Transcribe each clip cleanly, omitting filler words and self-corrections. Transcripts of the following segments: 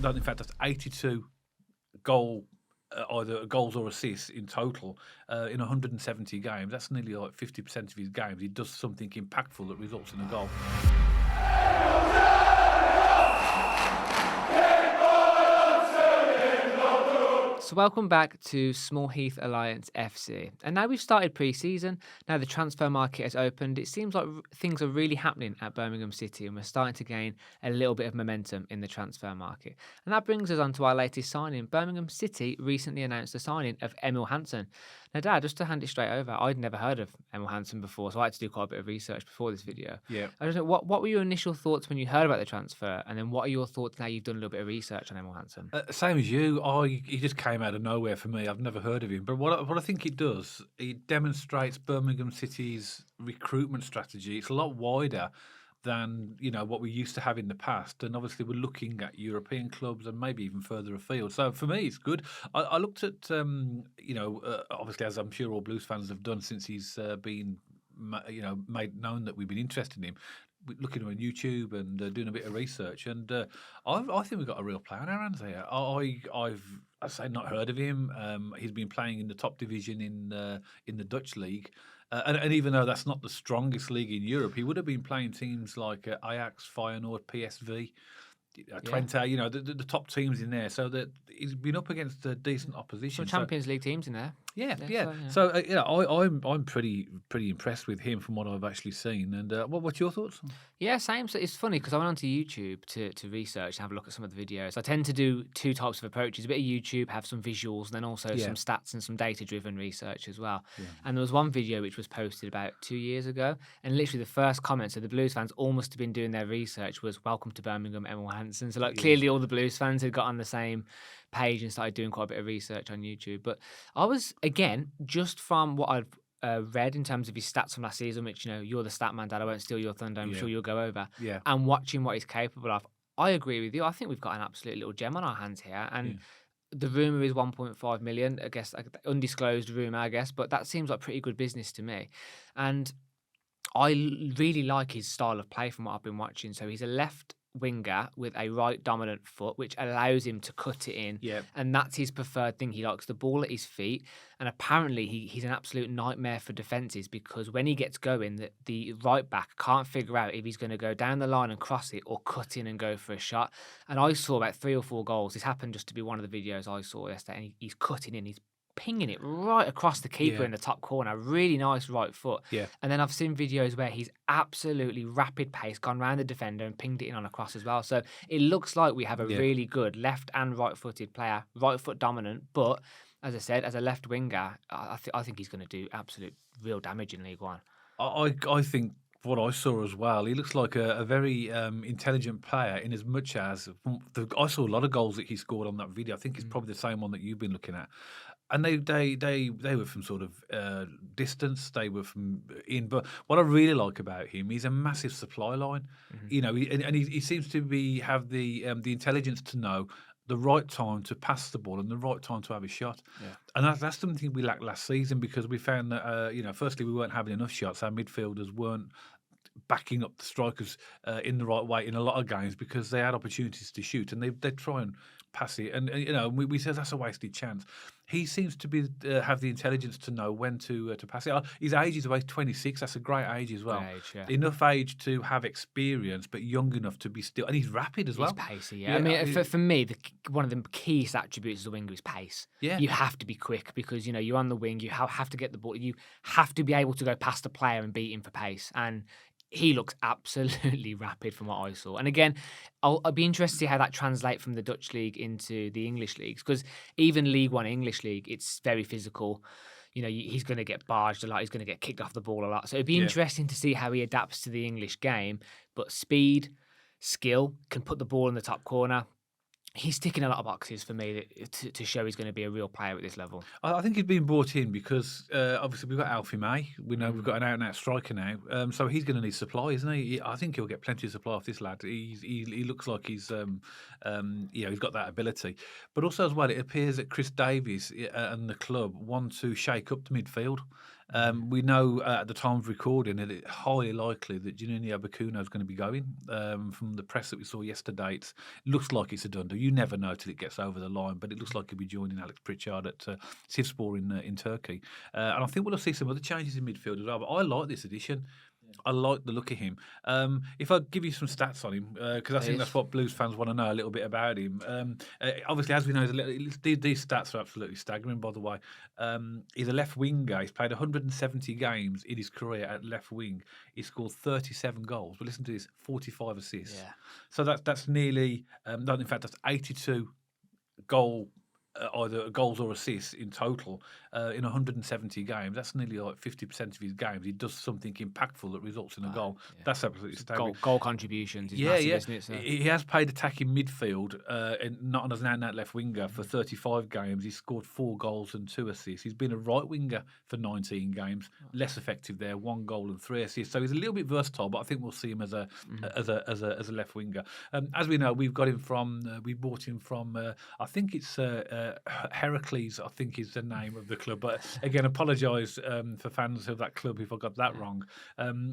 No, in fact, that's 82 either goals or assists in total in 170 games. That's nearly like 50% of his games. He does something impactful that results in a goal. So welcome back to Small Heath Alliance FC. And now we've started pre-season, now the transfer market has opened, it seems like things are really happening at Birmingham City and we're starting to gain a little bit of momentum in the transfer market. And that brings us on to our latest signing. Birmingham City recently announced the signing of Emil Hansson. Now, Dad, just to hand it straight over, I'd never heard of Emil Hansson before, so I had to do quite a bit of research before this video. Yeah. I don't know, what were your initial thoughts when you heard about the transfer? And then what are your thoughts now you've done a little bit of research on Emil Hansson? Same as you. He just came out of nowhere for me. I've never heard of him. But what I think it does, it demonstrates Birmingham City's recruitment strategy. It's a lot wider than what we used to have in the past, and obviously we're looking at European clubs and maybe even further afield. So for me, it's good. I looked at obviously, as I'm sure all Blues fans have done since he's been made known that we've been interested in him, looking on YouTube and doing a bit of research, and I think we've got a real player in our hands here. I say not heard of him. He's been playing in the top division in the Dutch league. And even though that's not the strongest league in Europe, he would have been playing teams like Ajax, Feyenoord, PSV, Twente, the top teams in there. So that he's been up against a decent opposition. Some Champions League teams in there. Yeah. So I'm pretty impressed with him from what I've actually seen. And what's your thoughts? Yeah, same. So it's funny because I went onto YouTube to research and have a look at some of the videos. I tend to do two types of approaches: a bit of YouTube, have some visuals, and then also some stats and some data-driven research as well. Yeah. And there was one video which was posted about 2 years ago, and literally the first comments of the Blues fans all must have been doing their research was "Welcome to Birmingham, Emil Hansson." So clearly all the Blues fans had got on the same page and started doing quite a bit of research on YouTube. But I was, again, just from what I've read in terms of his stats from last season, which, you're the stat man, Dad, I won't steal your thunder, I'm sure you'll go over, and watching what he's capable of, I agree with you. I think we've got an absolute little gem on our hands here, and the rumour is 1.5 million, I guess, undisclosed rumour, I guess, but that seems like pretty good business to me. And I really like his style of play from what I've been watching. So he's a left winger with a right dominant foot, which allows him to cut it in. And that's his preferred thing. He likes the ball at his feet. And apparently he's an absolute nightmare for defences because when he gets going, the right back can't figure out if he's going to go down the line and cross it or cut in and go for a shot. And I saw about 3 or 4 goals. This happened just to be one of the videos I saw yesterday. And he's cutting in, he's pinging it right across the keeper in the top corner. Really nice right foot. And then I've seen videos where he's absolutely rapid pace, gone round the defender and pinged it in on a cross as well. So it looks like we have a really good left and right-footed player, right foot dominant. But as I said, as a left winger, I think he's going to do absolute real damage in League One. I think what I saw as well, he looks like a very intelligent player in as much as I saw a lot of goals that he scored on that video. I think it's probably the same one that you've been looking at. And they were from sort of distance. They were from in. But what I really like about him, he's a massive supply line. He seems to have the intelligence to know the right time to pass the ball and the right time to have a shot. And that's something we lacked last season because we found that firstly we weren't having enough shots. Our midfielders weren't backing up the strikers in the right way in a lot of games because they had opportunities to shoot and they try and pass it. And we said that's a wasted chance. He seems to have the intelligence to know when to pass it. His age is about 26. That's a great age as well. Enough age to have experience, but young enough to be still. And he's rapid as well. He's pacey, yeah. I mean, for me, one of the keyest attributes as a winger is pace. You have to be quick because, you're on the wing. You have to get the ball. You have to be able to go past a player and beat him for pace. And he looks absolutely rapid from what I saw. And again, I'll be interested to see how that translates from the Dutch league into the English leagues because even League One, English league, it's very physical. He's going to get barged a lot. He's going to get kicked off the ball a lot. So it'd be interesting to see how he adapts to the English game. But speed, skill, can put the ball in the top corner. He's ticking a lot of boxes for me to show he's going to be a real player at this level. I think he's been brought in because obviously we've got Alfie May. We know we've got an out-and-out striker now. So he's going to need supply, isn't he? I think he'll get plenty of supply off this lad. He looks like he's got that ability. But also as well, it appears that Chris Davies and the club want to shake up the midfield. We know at the time of recording that it's highly likely that Juninho Bacuna is going to be going. From the press that we saw yesterday, it looks like it's a done deal. You never know till it gets over the line, but it looks like he'll be joining Alex Pritchard at Sivspor in Turkey. And I think we'll see some other changes in midfield as well. But I like this addition. I like the look of him. If I give you some stats on him, because I think that's what Blues fans want to know a little bit about him. Obviously, as we know, these stats are absolutely staggering, by the way. He's a left winger. He's played 170 games in his career at left wing. He scored 37 goals. But listen to this, 45 assists. Yeah. So that's nearly, in fact, that's 82 either goals or assists in total in 170 games. That's nearly like 50% of his games. He does something impactful that results in a goal. Yeah. That's absolutely staggering. Goal contributions is massive, isn't it? So. He has played attacking midfield, and not as an out-and-out left winger for 35 games. He's scored 4 goals and 2 assists. He's been a right winger for 19 games, less effective there, 1 goal and 3 assists. So he's a little bit versatile, but I think we'll see him as a left winger. As we know, we've got him from we bought him from I think it's Heracles, I think is the name of the club. But again, apologise for fans of that club if I got that wrong.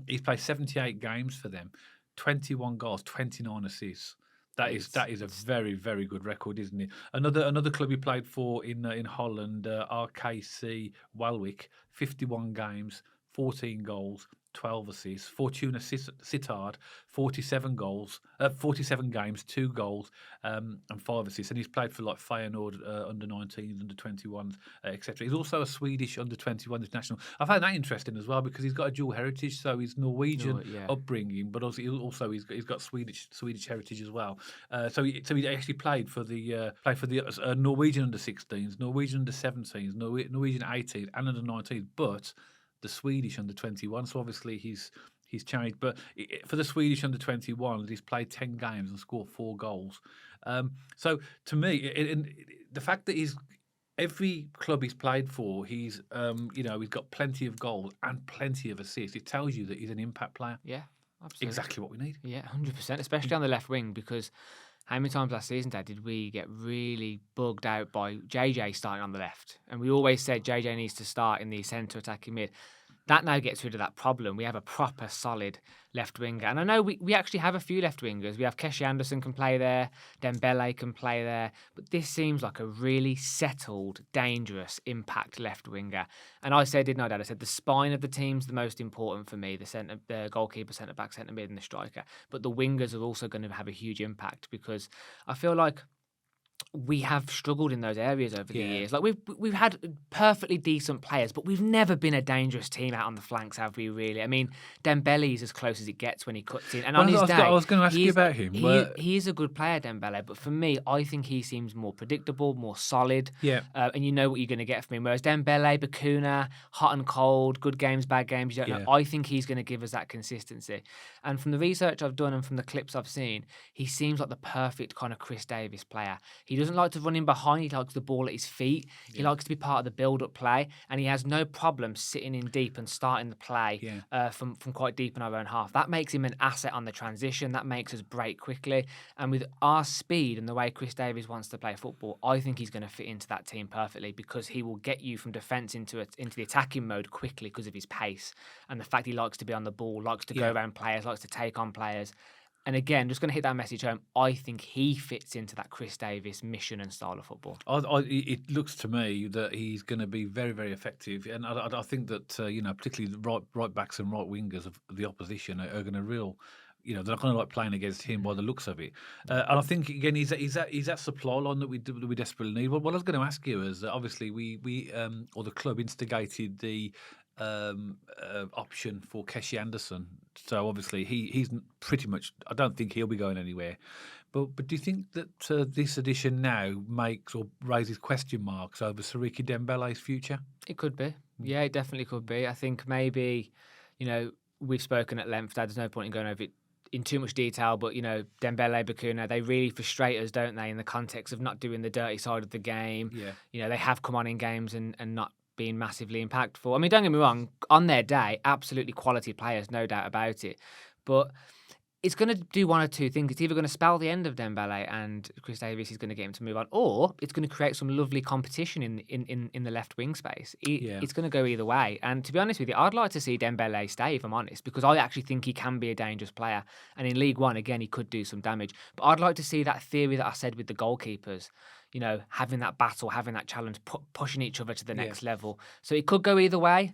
He's played 78 games for them, 21 goals, 29 assists. That is a very, very good record, isn't it? Another club he played for in Holland, RKC Walwick, 51 games, 14 goals, 12 assists. Fortuna Sittard, 47 games, 2 goals, and 5 assists. And he's played for like Feyenoord under 19s, under 21s, etc. He's also a Swedish under 21 international. I found that interesting as well because he's got a dual heritage. So he's Norwegian upbringing, but also he's got Swedish heritage as well. So he actually played for the Norwegian under 16s, Norwegian under 17s, Norwegian 18s, and under 19s, but the Swedish under 21. So obviously he's changed. But for the Swedish under 21, he's played 10 games and scored 4 goals. So to me, the fact that every club he's played for, he's got plenty of goals and plenty of assists. It tells you that he's an impact player. Yeah, absolutely. Exactly what we need. Yeah, 100%, especially on the left wing, because how many times last season, Dad, did we get really bugged out by JJ starting on the left? And we always said JJ needs to start in the centre attacking mid. That now gets rid of that problem. We have a proper solid left winger. And I know we actually have a few left wingers. We have Keshi Anderson can play there, Dembele can play there. But this seems like a really settled, dangerous impact left winger. And I said, didn't I, Dad? I said the spine of the team's the most important for me, the goalkeeper, centre-back, centre-mid and the striker. But the wingers are also going to have a huge impact because I feel like we have struggled in those areas over the years. Like we've had perfectly decent players, but we've never been a dangerous team out on the flanks, have we? Really? I mean, Dembele is as close as it gets when he cuts in. And on his day, I was going to ask you about him. He's a good player, Dembele, but for me, I think he seems more predictable, more solid. Yeah. And you know what you're going to get from him. Whereas Dembele, Bacuna, hot and cold, good games, bad games, you don't know. I think he's going to give us that consistency. And from the research I've done and from the clips I've seen, he seems like the perfect kind of Chris Davis player. He doesn't like to run in behind. He likes the ball at his feet. He likes to be part of the build-up play, and he has no problem sitting in deep and starting the play from quite deep in our own half. That makes him an asset on the transition. That makes us break quickly. And with our speed and the way Chris Davies wants to play football, I think he's going to fit into that team perfectly because he will get you from defence into the attacking mode quickly because of his pace and the fact he likes to be on the ball, likes to go around players, likes to take on players. And again, just going to hit that message home, I think he fits into that Chris Davis mission and style of football. It looks to me that he's going to be very, very effective. And I think that, particularly the right backs and right wingers of the opposition are going to they're not going to like playing against him by the looks of it. And I think, again, he's that supply line that we desperately need. What I was going to ask you is, obviously, we or the club instigated the option for Keshi Anderson. So obviously he's pretty much. I don't think he'll be going anywhere. But do you think that this addition now makes or raises question marks over Siriki Dembele's future? It could be. Yeah, it definitely could be. I think maybe, we've spoken at length. There's no point in going over it in too much detail, but Dembele, Bacuna, they really frustrate us, don't they, in the context of not doing the dirty side of the game. Yeah. They have come on in games and not being massively impactful. I mean, don't get me wrong, on their day, absolutely quality players, no doubt about it. But it's going to do one or two things. It's either going to spell the end of Dembele and Chris Davies is going to get him to move on, or it's going to create some lovely competition in the left wing space. It's going to go either way. And to be honest with you, I'd like to see Dembele stay, if I'm honest, because I actually think he can be a dangerous player. And in League One, again, he could do some damage. But I'd like to see that theory that I said with the goalkeepers, you know, having that battle, having that challenge, pushing each other to the next level. So it could go either way.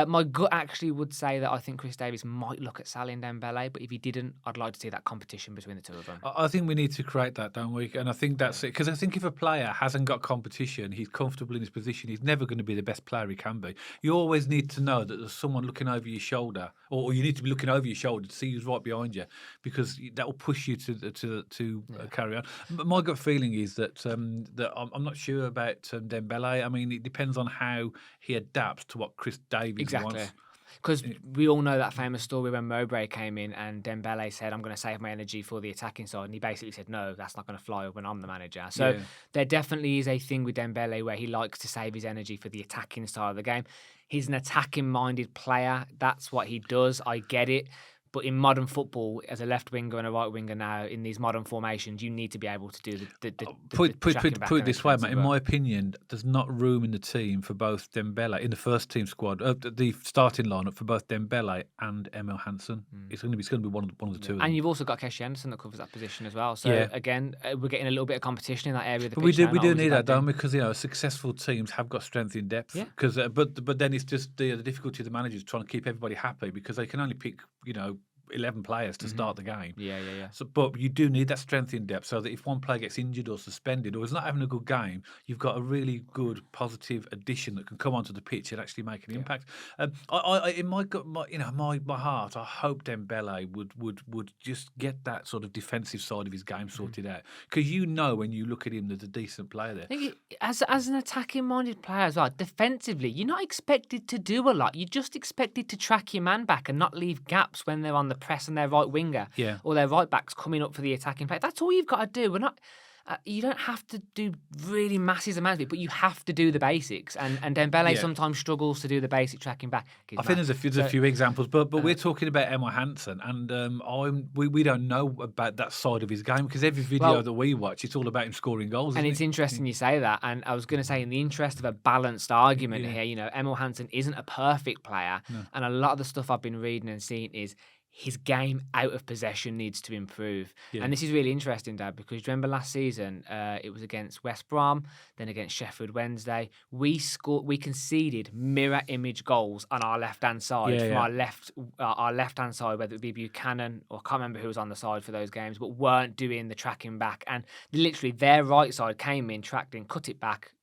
My gut actually would say that I think Chris Davies might look at Sally and Dembele, but if he didn't, I'd like to see that competition between the two of them. I think we need to create that, don't we? And I think that's it. Because I think if a player hasn't got competition, he's comfortable in his position, he's never going to be the best player he can be. You always need to know that there's someone looking over your shoulder, or you need to be looking over your shoulder to see who's right behind you, because that will push you to carry on. But my gut feeling is that I'm not sure about Dembele. I mean, it depends on how he adapts to what Chris Davies wants. Because we all know that famous story when Mowbray came in and Dembele said, I'm going to save my energy for the attacking side. And he basically said, no, that's not going to fly when I'm the manager. So there definitely is a thing with Dembele where he likes to save his energy for the attacking side of the game. He's an attacking-minded player. That's what he does. I get it. But in modern football, as a left winger and a right winger now, in these modern formations, you need to be able to do put it this way, mate. In my opinion, there's not room in the team for both Dembele in the first team squad, the starting lineup for both Dembele and Emil Hansson. It's going to be one of the two. And you've also got Keshi Anderson that covers that position as well. So again, we're getting a little bit of competition in that area. Of the but we do need that, don't we? Because successful teams have got strength in depth. Yeah. Because but then it's just the difficulty of the managers trying to keep everybody happy, because they can only pick 11 players to start the game. Yeah. So, but you do need that strength in depth, so that if one player gets injured or suspended or is not having a good game, you've got a really good positive addition that can come onto the pitch and actually make an impact. In my heart, I hope Dembele would just get that sort of defensive side of his game sorted out, because when you look at him, there's a decent player there. I think as an attacking-minded player as well, defensively, you're not expected to do a lot. You're just expected to track your man back and not leave gaps when they're on the press and their right winger or their right backs coming up for the attacking play. That's all you've got to do. We're not. You don't have to do really massive amounts of it, but you have to do the basics. And Dembele sometimes struggles to do the basic tracking back. I think there's a few examples, but we're talking about Emil Hansson, and we don't know about that side of his game, because every video that we watch, it's all about him scoring goals. And it's interesting you say that. And I was going to say, in the interest of a balanced argument here, Emil Hansson isn't a perfect player, and a lot of the stuff I've been reading and seeing is his game out of possession needs to improve. And this is really interesting, Dad, because remember last season, it was against West Brom, then against Sheffield Wednesday. We conceded mirror image goals on our left-hand side from our left-hand side, whether it be Buchanan or I can't remember who was on the side for those games, but weren't doing the tracking back. And literally their right side came in, tracked in, cut it back,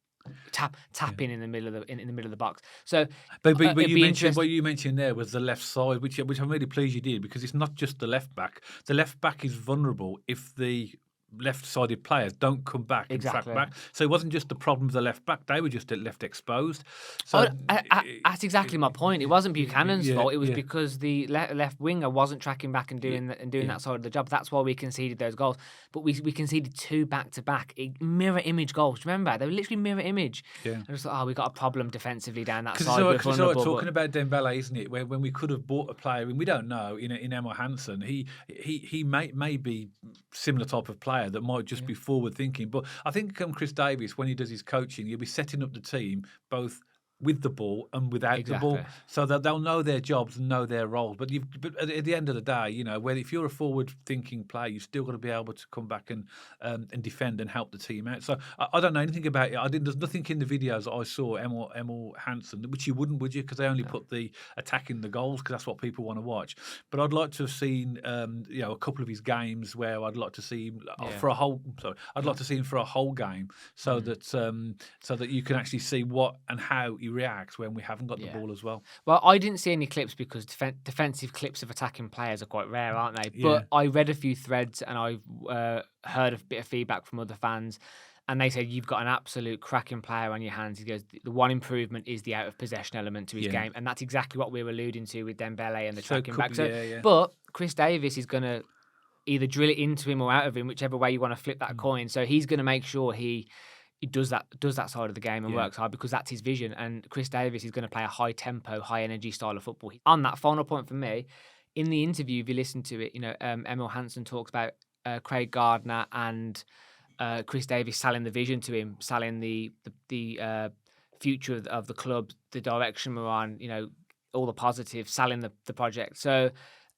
tapping in the middle of the box. So, but what you mentioned there was the left side, which I'm really pleased you did, because it's not just the left back. The left back is vulnerable if the left-sided players don't come back and track back. So it wasn't just the problem of the left back; they were just left exposed. So that's exactly my point. It wasn't Buchanan's fault. It was because the left winger wasn't tracking back and doing that side of the job. That's why we conceded those goals. But we conceded 2 back-to-back mirror image goals. Remember, they were literally mirror image. I just thought, we got a problem defensively down that side. Because talking about Dembele, isn't it? When we could have bought a player, and we don't know. In Emil Hansson, he may be similar type of player that might just be forward thinking. But I think Chris Davies, when he does his coaching, he'll be setting up the team both with the ball and without the ball, so that they'll know their jobs and know their roles. But at the end of the day, if you're a forward-thinking player, you've still got to be able to come back and defend and help the team out. So I don't know anything about it. There's nothing in the videos that I saw Emil Hansson, which you wouldn't, would you? Because they only put the attacking the goals, because that's what people want to watch. But I'd like to have seen a couple of his games where I'd like to see him for a whole. Sorry, I'd like to see him for a whole game, so that you can actually see what and how he reacts when we haven't got the ball as well. Well, I didn't see any clips because defensive clips of attacking players are quite rare, aren't they? But I read a few threads and I heard a bit of feedback from other fans, and they said, you've got an absolute cracking player on your hands. He goes, the one improvement is the out of possession element to his game, and that's exactly what we were alluding to with Dembele and the tracking back. But Chris Davies is going to either drill it into him or out of him, whichever way you want to flip that coin. So he's going to make sure he does that side of the game and works hard, because that's his vision. And Chris Davies is going to play a high tempo, high energy style of football. On that final point for me, in the interview, if you listen to it, Emil Hansson talks about Craig Gardner and Chris Davis selling the vision to him, selling the future of the club, the direction we're on, all the positives, selling the project. So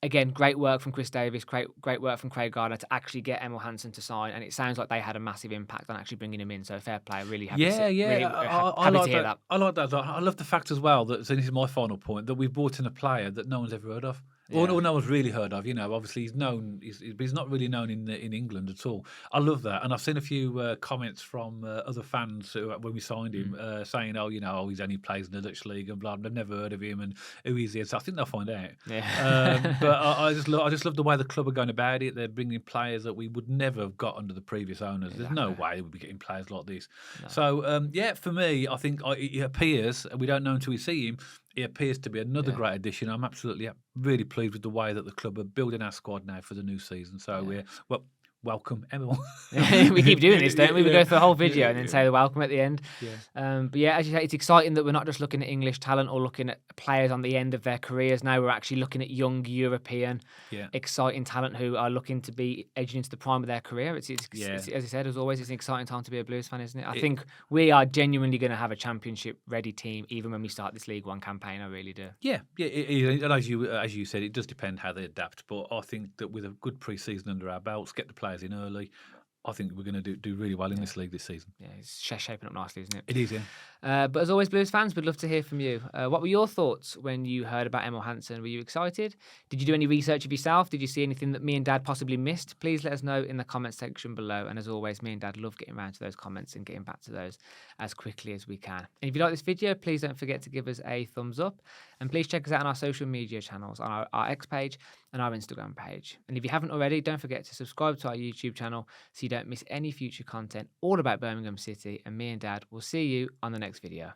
again, great work from Chris Davis, great work from Craig Gardner to actually get Emil Hansson to sign, and it sounds like they had a massive impact on actually bringing him in. So fair play, really happy. Yeah, really I happy like to hear that. I like that. I love the fact as well that, so this is my final point, that we've brought in a player that no one's ever heard of. Or no one's really heard of. Obviously he's known, he's not really known in England at all. I love that, and I've seen a few comments from other fans when we signed him, saying, he's only plays in the Dutch league and blah. I've never heard of him and who he is. So I think they'll find out. Yeah. But I just love the way the club are going about it. They're bringing players that we would never have got under the previous owners. Exactly. There's no way we'd be getting players like this. No. So for me, I think it appears, we don't know until we see him. He appears to be another great addition. I'm absolutely really pleased with the way that the club are building our squad now for the new season. So welcome, Emil. We keep doing this, don't we? We go through a whole video and then say the welcome at the end. Yeah. But as you say, it's exciting that we're not just looking at English talent or looking at players on the end of their careers. Now we're actually looking at young European, exciting talent who are looking to be edging into the prime of their career. It's as I said, as always, it's an exciting time to be a Blues fan, isn't it? I think we are genuinely going to have a championship-ready team even when we start this League One campaign. I really do. Yeah. And as you said, it does depend how they adapt. But I think that with a good pre-season under our belts, get the players in early, I think we're going to do really well in this league this season. Yeah, it's shaping up nicely, isn't it? It is, yeah. But as always, Blues fans, we'd love to hear from you. What were your thoughts when you heard about Emil Hansson? Were you excited? Did you do any research of yourself? Did you see anything that me and Dad possibly missed? Please let us know in the comments section below. And as always, me and Dad love getting around to those comments and getting back to those as quickly as we can. And if you like this video, please don't forget to give us a thumbs up. And please check us out on our social media channels, on our X page and our Instagram page. And if you haven't already, don't forget to subscribe to our YouTube channel so you don't miss any future content all about Birmingham City. And me and Dad will see you on the next video.